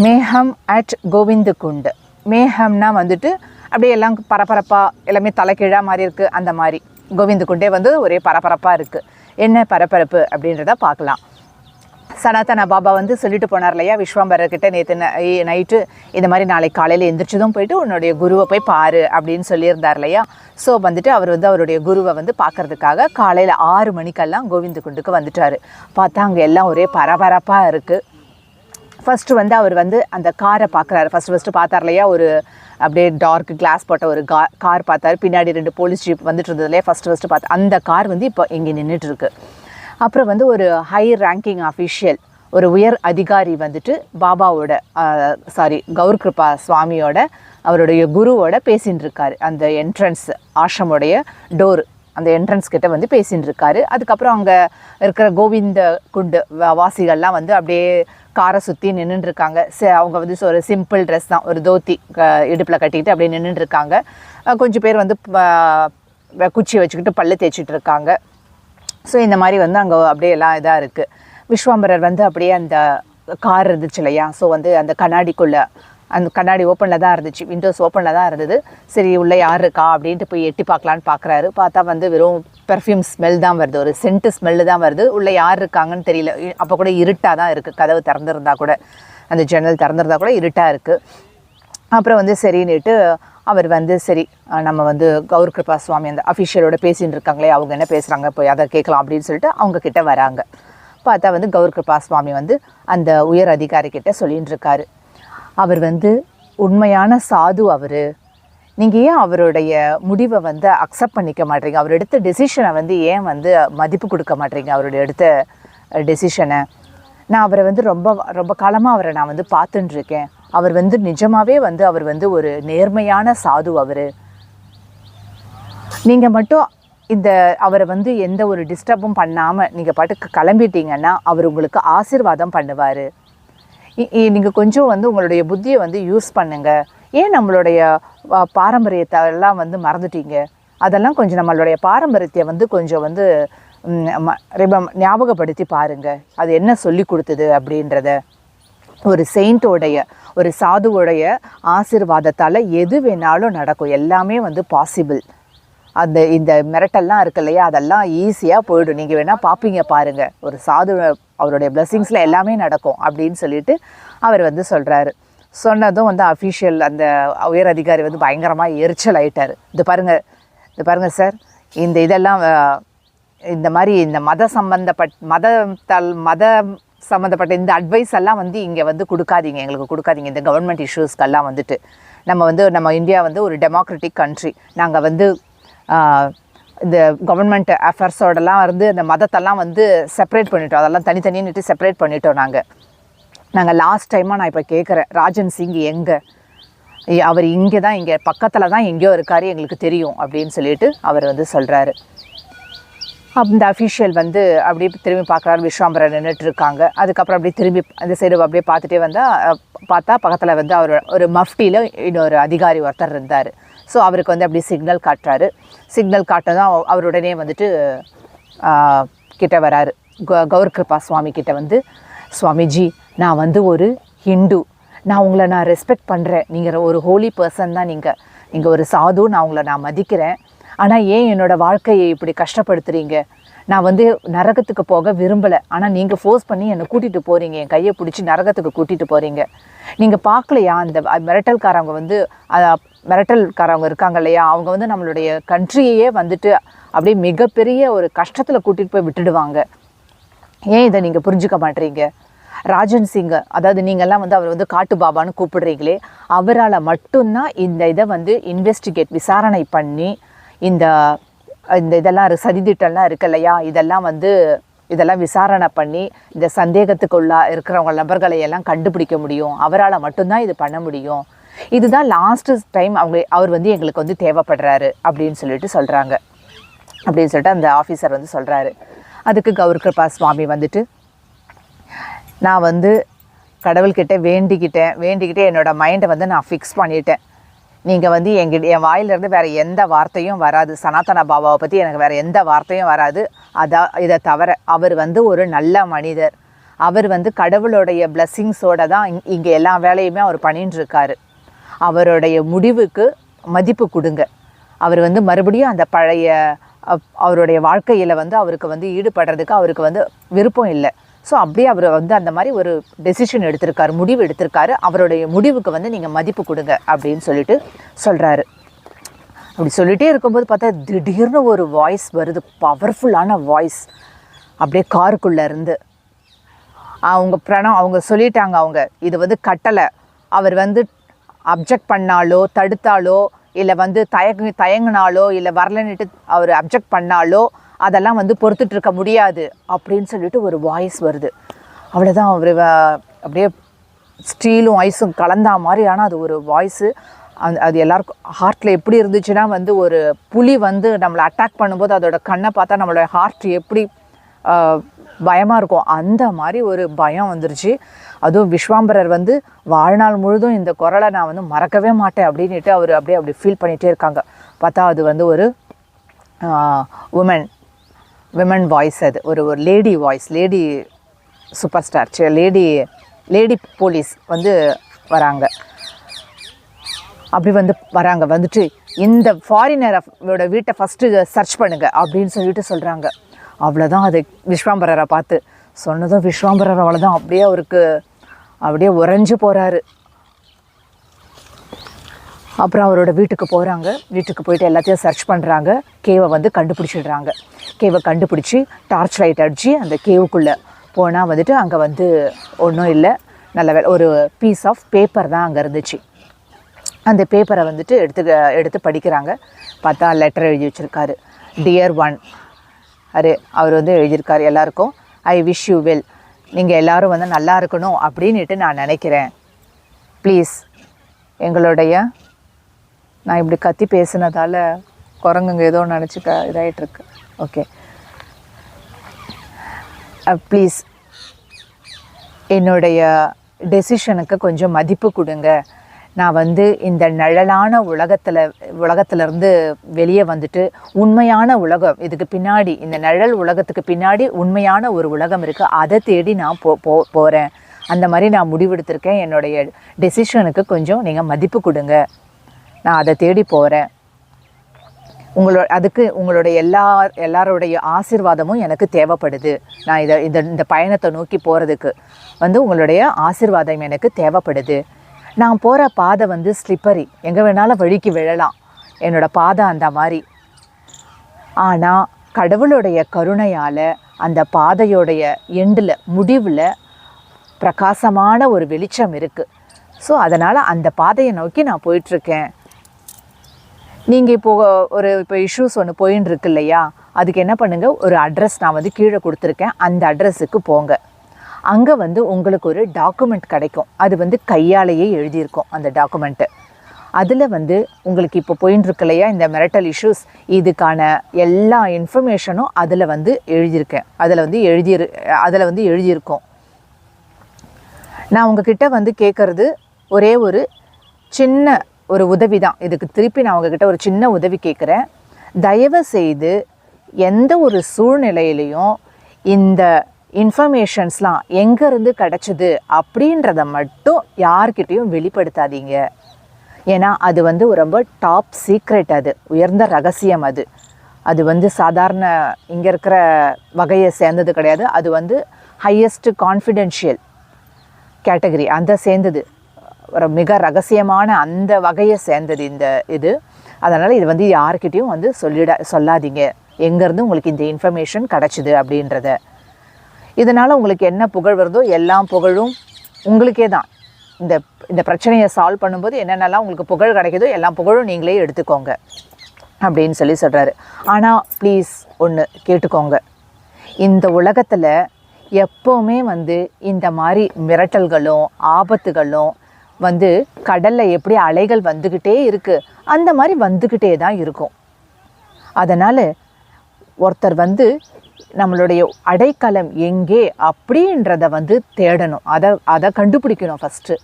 மேகம் அட் கோவிந்தகுண்ட். மேகம்னா வந்துட்டு அப்படியே எல்லாம் பரபரப்பாக எல்லாமே தலைக்கீழாக மாதிரி இருக்குது. அந்த மாதிரி கோவிந்தகுண்டே வந்து ஒரே பரபரப்பாக இருக்குது. என்ன பரபரப்பு அப்படின்றத பார்க்கலாம். சனாதன பாபா வந்து சொல்லிட்டு போனார் இல்லையா விஸ்வம்பரர்கிட்ட நேற்று நைட்டு இந்த மாதிரி நாளைக்கு காலையில் எந்திரிச்சதும் போயிட்டு உன்னுடைய குருவை போய் பாரு அப்படின்னு சொல்லியிருந்தார் இல்லையா. ஸோ வந்துட்டு அவர் வந்து அவருடைய குருவை வந்து பார்க்கறதுக்காக காலையில் 6 மணிக்கெல்லாம் கோவிந்தகுண்டுக்கு வந்துட்டார். பார்த்தா அங்கே எல்லாம் ஒரே பரபரப்பாக இருக்குது. ஃபஸ்ட்டு வந்து அவர் வந்து அந்த காரை பார்க்குறாரு. ஃபஸ்ட்டு பார்த்தார் இல்லையா, ஒரு அப்படியே டார்க் கிளாஸ் போட்ட ஒரு கார் பார்த்தாரு. பின்னாடி 2 போலீஸ் ஜீப் வந்துட்டு இருந்தது இல்லையா. ஃபஸ்ட்டு பார்த்து அந்த கார் வந்து இப்போ இங்கே நின்றுட்டுருக்கு. அப்புறம் வந்து ஒரு ஹை ரேங்கிங் அஃபிஷியல், ஒரு உயர் அதிகாரி வந்துட்டு பாபாவோட கௌர் கிருபா சுவாமியோட அவருடைய குருவோட பேசின்னு இருக்காரு. அந்த என்ட்ரன்ஸ் ஆஷ்ரமோடைய டோர் அந்த என்ட்ரன்ஸ் கிட்ட வந்து பேசின்னு இருக்காரு. அதுக்கப்புறம் அங்கே இருக்கிற கோவிந்த குண்டு வாசிகள்லாம் வந்து அப்படியே காரை சுற்றி நின்றுருக்காங்க. அவங்க வந்து ஒரு சிம்பிள் ட்ரெஸ் தான், ஒரு தோத்தி இடுப்பில் கட்டிக்கிட்டு அப்படியே நின்றுருக்காங்க. கொஞ்சம் பேர் வந்து குச்சி வச்சுக்கிட்டு பல்லு தேய்ச்சிட்டு இருக்காங்க. ஸோ இந்த மாதிரி வந்து அங்கே அப்படியே எல்லாம் இதாக இருக்குது. விஸ்வாம்பரர் வந்து அப்படியே அந்த கார் இருந்துச்சு இல்லையா. ஸோ வந்து அந்த கண்ணாடிக்குள்ளே, அந்த கண்ணாடி ஓப்பனில் தான் இருந்துச்சு, விண்டோஸ் ஓப்பனில் தான் இருந்தது. சரி உள்ளே யார் இருக்கா அப்படின்ட்டு போய் எட்டி பார்க்கலான்னு பார்க்குறாரு. பார்த்தா வந்து வெறும் பெர்ஃப்யூம் ஸ்மெல் தான் வருது, ஒரு சென்ட்டு ஸ்மெல்லு தான் வருது. உள்ளே யார் இருக்காங்கன்னு தெரியல. அப்போ கூட இருட்டாக தான் இருக்குது. கதவு திறந்துருந்தா கூட, அந்த ஜன்னல் திறந்துருந்தா கூட இருட்டாக இருக்குது. அப்புறம் வந்து சரின்னுட்டு அவர் வந்து சரி நம்ம வந்து கௌர் கிருபா சுவாமி அந்த அஃபிஷியலோட பேசின்னு இருக்காங்களே, அவங்க என்ன பேசுகிறாங்க போய் அதை கேட்கலாம் அப்படின்னு சொல்லிட்டு அவங்கக்கிட்ட வராங்க. பார்த்தா வந்து கௌர் கிருபா சுவாமி வந்து அந்த உயர் அதிகாரிக்கிட்ட சொல்லின்னு இருக்காரு. அவர் வந்து உண்மையான சாது. அவர் நீங்கள் ஏன் அவருடைய முடிவை வந்து அக்செப்ட் பண்ணிக்க மாட்டீங்க? அவர் எடுத்த டெசிஷனை வந்து ஏன் வந்து மதிப்பு கொடுக்க மாட்டீங்க? அவருடைய எடுத்த டெசிஷனை நான் அவரை வந்து ரொம்ப ரொம்ப காலமாக அவரை நான் வந்து பார்த்துட்டு இருக்கேன். அவர் வந்து நிஜமாகவே வந்து அவர் வந்து ஒரு நேர்மையான சாது. அவர் நீங்கள் மட்டும் இந்த அவரை வந்து எந்த ஒரு டிஸ்டர்பும் பண்ணாமல் நீங்கள் பாட்டுக்கு கிளம்பிட்டீங்கன்னா அவர் உங்களுக்கு ஆசீர்வாதம் பண்ணுவார். நீங்கள் கொஞ்சம் வந்து உங்களுடைய புத்தியை வந்து யூஸ் பண்ணுங்கள். ஏன் நம்மளுடைய பாரம்பரியத்தை எல்லாம் வந்து மறந்துட்டீங்க? அதெல்லாம் கொஞ்சம் நம்மளுடைய பாரம்பரியத்தை வந்து கொஞ்சம் வந்து ஞாபகப்படுத்தி பாருங்கள். அது என்ன சொல்லி கொடுத்தது அப்படின்றத. ஒரு செயின்ட்டோடைய, ஒரு சாதுவோடைய ஆசீர்வாதத்தால் எது வேணாலும் நடக்கும். எல்லாமே வந்து பாசிபிள். அந்த இந்த மிரட்டல்லாம் இருக்கு இல்லையா, அதெல்லாம் ஈஸியாக போயிடும். நீங்கள் வேணால் பார்ப்பீங்க பாருங்கள். ஒரு சாது அவருடைய பிளெஸ்ஸிங்ஸில் எல்லாமே நடக்கும் அப்படின்னு சொல்லிட்டு அவர் வந்து சொல்கிறாரு. சொன்னதும் வந்து அஃபிஷியல் அந்த உயர் அதிகாரி வந்து பயங்கரமாக எரிச்சல் ஆகிட்டார். இது பாருங்கள் சார், இந்த இதெல்லாம் இந்த மாதிரி இந்த மத சம்மந்தப்பட்ட இந்த அட்வைஸ் எல்லாம் வந்து இங்கே வந்து கொடுக்காதீங்க, எங்களுக்கு கொடுக்காதீங்க. இந்த கவர்மெண்ட் இஷ்யூஸ்க்கெல்லாம் வந்துட்டு நம்ம இந்தியா வந்து ஒரு டெமோக்ராட்டிக் கண்ட்ரி. நாங்கள் வந்து இந்த கவர்மெண்ட் அஃபேர்ஸோடலாம் வந்து இந்த மதத்தெல்லாம் வந்து செப்பரேட் பண்ணிட்டோம். அதெல்லாம் தனித்தனியாக செப்பரேட் பண்ணிட்டோம். நாங்கள் லாஸ்ட் டைமாக நான் இப்போ கேட்குறேன், ராஜன் சிங் எங்கே? அவர் இங்கே தான், இங்கே பக்கத்தில் தான் எங்கேயோ இருக்கார், எங்களுக்கு தெரியும் அப்படின்னு சொல்லிட்டு அவர் வந்து சொல்கிறாரு. அந்த அஃபிஷியல் வந்து அப்படியே திரும்பி பார்க்குறாரு. விஸ்வாம்பரர் நின்றுட்டு இருக்காங்க. அதுக்கப்புறம் அப்படியே திரும்பி அந்த சைடு அப்படியே பார்த்துட்டே வந்தால் பார்த்தா பக்கத்தில் வந்து அவர் ஒரு மஃப்டியில் இன்னொரு அதிகாரி ஒருத்தர் இருந்தார். ஸோ அவருக்கு வந்து அப்படியே சிக்னல் காட்டுறாரு. சிக்னல் காட்டதான் அவர் உடனே வந்துட்டு கிட்ட வராரு. கௌர் கிருபா சுவாமி கிட்ட வந்து, சுவாமிஜி நான் வந்து ஒரு ஹிந்து, நான் ரெஸ்பெக்ட் பண்ணுறேன். நீங்கள் ஒரு ஹோலி பர்சன் தான், நீங்கள் ஒரு சாது, நான் உங்களை மதிக்கிறேன். ஆனால் ஏன் என்னோடய வாழ்க்கையை இப்படி கஷ்டப்படுத்துகிறீங்க? நான் வந்து நரகத்துக்கு போக விரும்பலை, ஆனால் நீங்கள் ஃபோர்ஸ் பண்ணி என்னை கூட்டிகிட்டு போகிறீங்க, என் கையை பிடிச்சி நரகத்துக்கு கூட்டிகிட்டு போகிறீங்க. நீங்கள் பார்க்கலையா அந்த மிரட்டல்காரவங்க இருக்காங்க இல்லையா, அவங்க வந்து நம்மளுடைய கண்ட்ரியையே வந்துட்டு அப்படியே மிகப்பெரிய ஒரு கஷ்டத்தில் கூட்டிகிட்டு போய் விட்டுடுவாங்க. ஏன் இதை நீங்கள் புரிஞ்சுக்க மாட்டீங்க? ராஜன் சிங், அதாவது நீங்கள்லாம் வந்து அவர் வந்து காட்டு பாபான்னு கூப்பிடுறீங்களே, அவரால் மட்டும்தான் இந்த இதை வந்து விசாரணை பண்ணி இந்த இதெல்லாம் சதித்திட்டம்லாம் இருக்கு இல்லையா, இதெல்லாம் விசாரணை பண்ணி இந்த சந்தேகத்துக்குள்ளா இருக்கிறவங்க நபர்களை எல்லாம் கண்டுபிடிக்க முடியும். அவரால் மட்டும்தான் இது பண்ண முடியும். இதுதான் லாஸ்ட் டைம் அவர் வந்து எங்களுக்கு வந்து தேவைப்படுறாரு அப்படின்னு சொல்லிட்டு சொல்கிறாங்க. அப்படின்னு சொல்லிட்டு அந்த ஆஃபீஸர் வந்து சொல்கிறாரு. அதுக்கு கௌர் கிருபா சுவாமி வந்துட்டு, நான் வந்து கடவுள்கிட்ட வேண்டிக்கிட்டே என்னோடய மைண்டை வந்து நான் ஃபிக்ஸ் பண்ணிட்டேன். நீங்கள் வந்து என் வாயிலிருந்து வேறு எந்த வார்த்தையும் வராது. சனாதன பாபாவை பற்றி எனக்கு வேறு எந்த வார்த்தையும் வராது. இதை தவிர அவர் வந்து ஒரு நல்ல மனிதர். அவர் வந்து கடவுளுடைய பிளெஸ்ஸிங்ஸோடு தான் இங்கே எல்லா வேலையுமே அவர் பண்ணிட்டு இருக்காரு. அவருடைய முடிவுக்கு மதிப்பு கொடுங்க. அவர் வந்து மறுபடியும் அந்த பழைய அவருடைய வாழ்க்கையில் வந்து அவருக்கு வந்து ஈடுபடுறதுக்கு அவருக்கு வந்து விருப்பம் இல்லை. ஸோ அப்படியே அவர் வந்து அந்த மாதிரி ஒரு டெசிஷன் எடுத்திருக்காரு, முடிவு எடுத்திருக்காரு. அவருடைய முடிவுக்கு வந்து நீங்கள் மதிப்பு கொடுங்க அப்படின்னு சொல்லிட்டு சொல்கிறாரு. அப்படி சொல்லிகிட்டே இருக்கும்போது பார்த்தா திடீர்னு ஒரு வாய்ஸ் வருது, பவர்ஃபுல்லான வாய்ஸ். அப்படியே காருக்குள்ளே இருந்து அவங்க சொல்லிட்டாங்க, அவங்க இது வந்து கட்டளை. அவர் வந்து அப்ஜெக்ட் பண்ணாலோ தடுத்தாலோ இல்லை வந்து தயங்கினாலோ இல்லை வரலன்னுட்டு அவர் அப்ஜெக்ட் பண்ணாலோ அதெல்லாம் வந்து பொறுத்துட்டு இருக்க முடியாது அப்படின்னு சொல்லிட்டு ஒரு வாய்ஸ் வருது. அவ்வளோதான், அவர் அப்படியே ஸ்டீலும் ஐஸும் கலந்தா மாதிரி. ஆனால் அது ஒரு வாய்ஸு. அது எல்லாருக்கும் ஹார்ட்டில் எப்படி இருந்துச்சுன்னா வந்து ஒரு புலி வந்து நம்மளை அட்டாக் பண்ணும்போது அதோட கண்ணை பார்த்தா நம்மளோட ஹார்ட் எப்படி பயமாக இருக்கும், அந்த மாதிரி ஒரு பயம் வந்துருச்சு. அதுவும் விஸ்வாம்பரர் வந்து வாழ்நாள் முழுதும் இந்த குரலை நான் வந்து மறக்கவே மாட்டேன் அப்படின்ட்டு அவர் அப்படி ஃபீல் பண்ணிகிட்டே இருக்காங்க. பார்த்தா அது வந்து ஒரு விமன் வாய்ஸ். அது ஒரு lady voice, lady super star, lady police வந்து வராங்க. அப்படி வந்துட்டு இந்த ஃபாரினரோட வீட்டை ஃபஸ்ட்டு சர்ச் பண்ணுங்க அப்படின்னு சொல்லிட்டு சொல்கிறாங்க. அவ்வளோதான், அது விஸ்வாம்பரரை பார்த்து சொன்னதும் விஸ்வாம்பரர் அவ்வளோதான் அப்படியே உறைஞ்சு போகிறாரு. அப்புறம் அவரோட வீட்டுக்கு போகிறாங்க. வீட்டுக்கு போயிட்டு எல்லாத்தையும் சர்ச் பண்ணுறாங்க. கேவை வந்து கண்டுபிடிச்சிடுறாங்க. கேவை கண்டுபிடிச்சி டார்ச் லைட் அடித்து அந்த கேவுக்குள்ளே போனால் வந்துட்டு அங்கே வந்து ஒன்றும் இல்லை. நல்ல ஒரு பீஸ் ஆஃப் பேப்பர் தான் அங்கே இருந்துச்சு. அந்த பேப்பரை வந்துட்டு எடுத்து படிக்கிறாங்க. பார்த்தா லெட்டர் எழுதி வச்சுருக்காரு. டியர் ஒன், அவர் வந்து எழுதியிருக்காரு எல்லாருக்கும், ஐ விஷ் யூ வெல், நீங்கள் எல்லோரும் வந்து நல்லா இருக்கணும் அப்படின்ட்டு நான் நினைக்கிறேன். ப்ளீஸ் நான் இப்படி கத்தி பேசுனதால் குரங்குங்க ஏதோ நினச்சிக்க இதாகிட்டுருக்கு. ஓகே, ப்ளீஸ் என்னுடைய டெசிஷனுக்கு கொஞ்சம் மதிப்பு கொடுங்க. நான் வந்து இந்த நிழலான உலகத்திலேருந்து வெளியே வந்துட்டு உண்மையான உலகம், இதுக்கு பின்னாடி இந்த நிழல் உலகத்துக்கு பின்னாடி உண்மையான ஒரு உலகம் இருக்குது, அதை தேடி நான் போகிறேன். அந்த மாதிரி நான் முடிவெடுத்திருக்கேன். என்னுடைய டெசிஷனுக்கு கொஞ்சம் நீங்கள் மதிப்பு கொடுங்க. நான் அதை தேடி போகிறேன். அதுக்கு உங்களுடைய எல்லாருடைய ஆசீர்வாதமும் எனக்கு தேவைப்படுது. நான் இந்த பயணத்தை நோக்கி போகிறதுக்கு வந்து உங்களுடைய ஆசீர்வாதம் எனக்கு தேவைப்படுது. நான் போகிற பாதை வந்து ஸ்லிப்பரி, எங்கே வேணாலும் வழிக்கு விழலாம், என்னோடய பாதை அந்த மாதிரி. ஆனால் கடவுளுடைய கருணையால் அந்த பாதையோடைய முடிவில் பிரகாசமான ஒரு வெளிச்சம் இருக்குது. ஸோ அதனால் அந்த பாதையை நோக்கி நான் போயிட்டுருக்கேன். நீங்கள் இப்போ இஷ்யூஸ் ஒன்று போயின்னு இருக்கு இல்லையா, அதுக்கு என்ன பண்ணுங்கள், ஒரு அட்ரஸ் நான் வந்து கீழே கொடுத்துருக்கேன், அந்த அட்ரஸுக்கு போங்க. அங்கே வந்து உங்களுக்கு ஒரு டாக்குமெண்ட் கிடைக்கும். அது வந்து கையாலேயே எழுதியிருக்கும் அந்த டாக்குமெண்ட்டு. அதில் வந்து உங்களுக்கு இப்போ போயின்னு இருக்கு இல்லையா இந்த மெரிட்டல் இஷ்யூஸ், இதுக்கான எல்லா இன்ஃபர்மேஷனும் அதில் வந்து எழுதியிருக்கேன். அதில் வந்து எழுதியிருக்கோம். நான் உங்ககிட்ட வந்து கேட்குறது ஒரே ஒரு சின்ன ஒரு உதவி தான். இதுக்கு திருப்பி நான் உங்ககிட்ட ஒரு சின்ன உதவி கேட்குறேன். தயவு செய்து எந்த ஒரு சூழ்நிலையிலையும் இந்த இன்ஃபர்மேஷன்ஸ்லாம் எங்கேருந்து கிடச்சிது அப்படின்றத மட்டும் யார்கிட்டையும் வெளிப்படுத்தாதீங்க. ஏன்னா அது வந்து ரொம்ப டாப் சீக்ரெட், அது உயர்ந்த ரகசியம். அது வந்து சாதாரண இங்கே இருக்கிற வகையை சேர்ந்தது கிடையாது. அது வந்து ஹையஸ்ட் கான்ஃபிடென்ஷியல் கேட்டகரி அந்த சேர்ந்தது, ஒரு மிக ரகசியமான அந்த வகையை சேர்ந்தது இது. அதனால் இது வந்து யார்கிட்டையும் வந்து சொல்லாதீங்க எங்கேருந்து உங்களுக்கு இந்த இன்ஃபர்மேஷன் கிடச்சிது அப்படின்றத. இதனால் உங்களுக்கு என்ன புகழ் வருதோ எல்லா புகழும் உங்களுக்கே தான். இந்த பிரச்சனையை சால்வ் பண்ணும்போது என்னென்னலாம் உங்களுக்கு புகழ் கிடைக்குதோ எல்லா புகழும் நீங்களே எடுத்துக்கோங்க அப்படின்னு சொல்கிறாரு. ஆனால் ப்ளீஸ் ஒன்று கேட்டுக்கோங்க, இந்த உலகத்தில் எப்போவுமே வந்து இந்த மாதிரி மிரட்டல்களும் ஆபத்துகளும் வந்து கடலில் எப்படி அலைகள் வந்துக்கிட்டே இருக்குது அந்த மாதிரி வந்துக்கிட்டே தான் இருக்கும். அதனால் ஒருத்தர் வந்து நம்மளுடைய அடைக்கலம் எங்கே அப்படின்றத வந்து தேடணும், அதை கண்டுபிடிக்கணும். ஃபஸ்ட்டு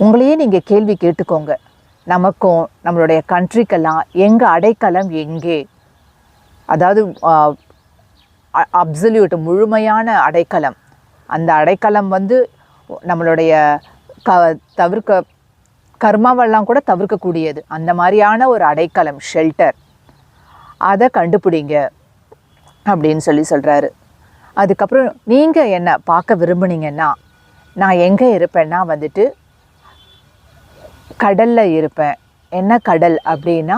உங்களையே நீங்கள் கேள்வி கேட்டுக்கோங்க, நமக்கும் நம்மளுடைய கண்ட்ரிக்கெல்லாம் எங்கள் அடைக்கலம் எங்கே, அதாவது அப்சல்யூட் முழுமையான அடைக்கலம் அந்த அடைக்கலம் வந்து நம்மளுடைய கர்மாவெல்லாம் கூட தவிர்க்கக்கூடியது. அந்த மாதிரியான ஒரு அடைக்கலம், ஷெல்டர், அதை கண்டுபிடிங்க அப்படின்னு சொல்கிறாரு. அதுக்கப்புறம் நீங்கள் என்ன பார்க்க விரும்புனீங்கன்னா, நான் எங்கே இருப்பேன்னா வந்துட்டு கடலில் இருப்பேன். என்ன கடல் அப்படின்னா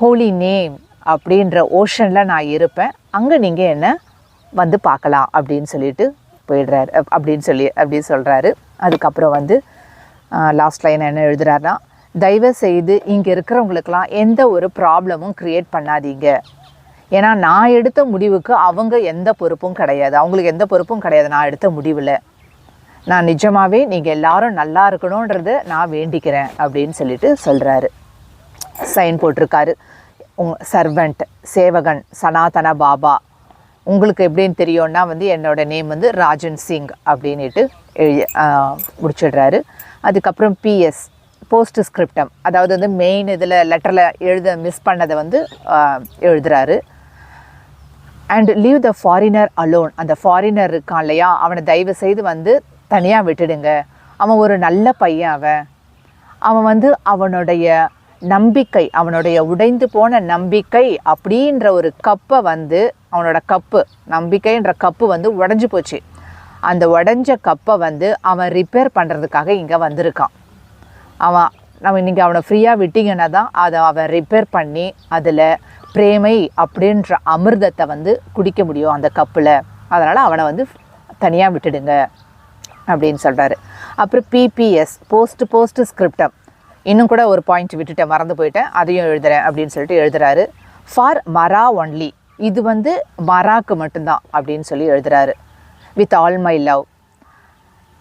ஹோலி நேம் அப்படின்ற ஓஷனில் நான் இருப்பேன். அங்கே நீங்கள் என்ன வந்து பார்க்கலாம் அப்படின்னு சொல்லிட்டு போயிடுறாரு. அப்படின்னு சொல்கிறாரு. அதுக்கப்புறம் வந்து லாஸ்ட் லைன் என்ன எழுதுறாருன்னா, தயவு செய்து இங்கே இருக்கிறவங்களுக்கெல்லாம் எந்த ஒரு ப்ராப்ளமும் க்ரியேட் பண்ணாதீங்க. ஏன்னா நான் எடுத்த முடிவுக்கு அவங்க எந்த பொறுப்பும் கிடையாது, அவங்களுக்கு எந்த பொறுப்பும் கிடையாது. நான் எடுத்த முடிவில் நான் நிஜமாகவே நீங்கள் எல்லாரும் நல்லா இருக்கணுன்றதை நான் வேண்டிக்கிறேன் அப்படின்னு சொல்லிட்டு சொல்கிறாரு. சைன் போட்டிருக்காரு. சர்வெண்ட், சேவகன், சனாதன பாபா. உங்களுக்கு எப்படின்னு தெரியும்னா வந்து என்னோடய நேம் வந்து ராஜன் சிங் அப்படின்ட்டு முடிச்சிடுறாரு. அதுக்கப்புறம் பிஎஸ், போஸ்ட் ஸ்கிரிப்டம், அதாவது வந்து மெயின் இதில் லெட்டரில் மிஸ் பண்ணதை வந்து எழுதுகிறாரு. And leave the foreigner alone. அந்த ஃபாரினர் இருக்கான் இல்லையா, அவனை தயவு செய்து வந்து தனியாக விட்டுடுங்க. அவன் ஒரு நல்ல பையன். அவன் வந்து அவனுடைய நம்பிக்கை, அவனுடைய உடைந்து போன நம்பிக்கை அப்படின்ற ஒரு கப்பை வந்து, அவனோட கப்பு, நம்பிக்கைன்ற கப்பு வந்து உடஞ்சி போச்சு. அந்த உடஞ்ச கப்பை வந்து அவன் ரிப்பேர் பண்ணுறதுக்காக இங்கே வந்திருக்கான். நீங்கள் அவனை ஃப்ரீயாக விட்டிங்கன்னா தான் அதை அவன் ரிப்பேர் பண்ணி அதில் பிரேமை அப்படின்ற அமிர்தத்தை வந்து குடிக்க முடியும் அந்த கப்பில். அதனால் அவனை வந்து தனியாக விட்டுடுங்க அப்படின்னு சொல்கிறாரு. அப்புறம் பிபிஎஸ், போஸ்ட் ஸ்கிரிப்டம். இன்னும் கூட ஒரு பாயிண்ட் விட்டுட்டேன், மறந்து போயிட்டேன், அதையும் எழுதுகிறேன் அப்படின்னு சொல்லிட்டு எழுதுகிறாரு. ஃபார் மரா ஒன்லி, இது வந்து மராக்கு மட்டும்தான் அப்படின்னு சொல்லி எழுதுகிறாரு. வித் ஆல் மை லவ்,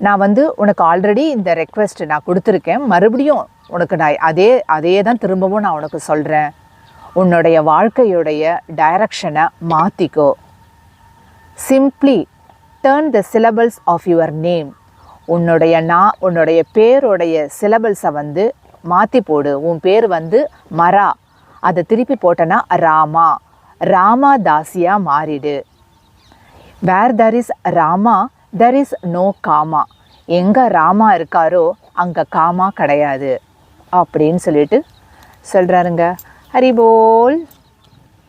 நான் வந்து உனக்கு ஆல்ரெடி இந்த ரெக்வெஸ்ட் நான் கொடுத்துருக்கேன், மறுபடியும் உனக்கு நான் அதே தான் திரும்பவும் நான் உனக்கு சொல்கிறேன். உன்னுடைய வாழ்க்கையுடைய டைரக்ஷனை மாற்றிக்கோ. Simply turn the syllables of your name. உன்னுடைய பேருடைய சிலபல்ஸை வந்து மாற்றி போடு. உன் பேர் வந்து மரா, அதை திருப்பி போட்டனா ராமா தாசியாக மாறிடு. Where there is Rama there is no kama. எங்கே ராமா இருக்காரோ அங்கே காமா கிடையாது அப்படின்னு சொல்லிட்டு சொல்கிறாருங்க. ஹரி போல்.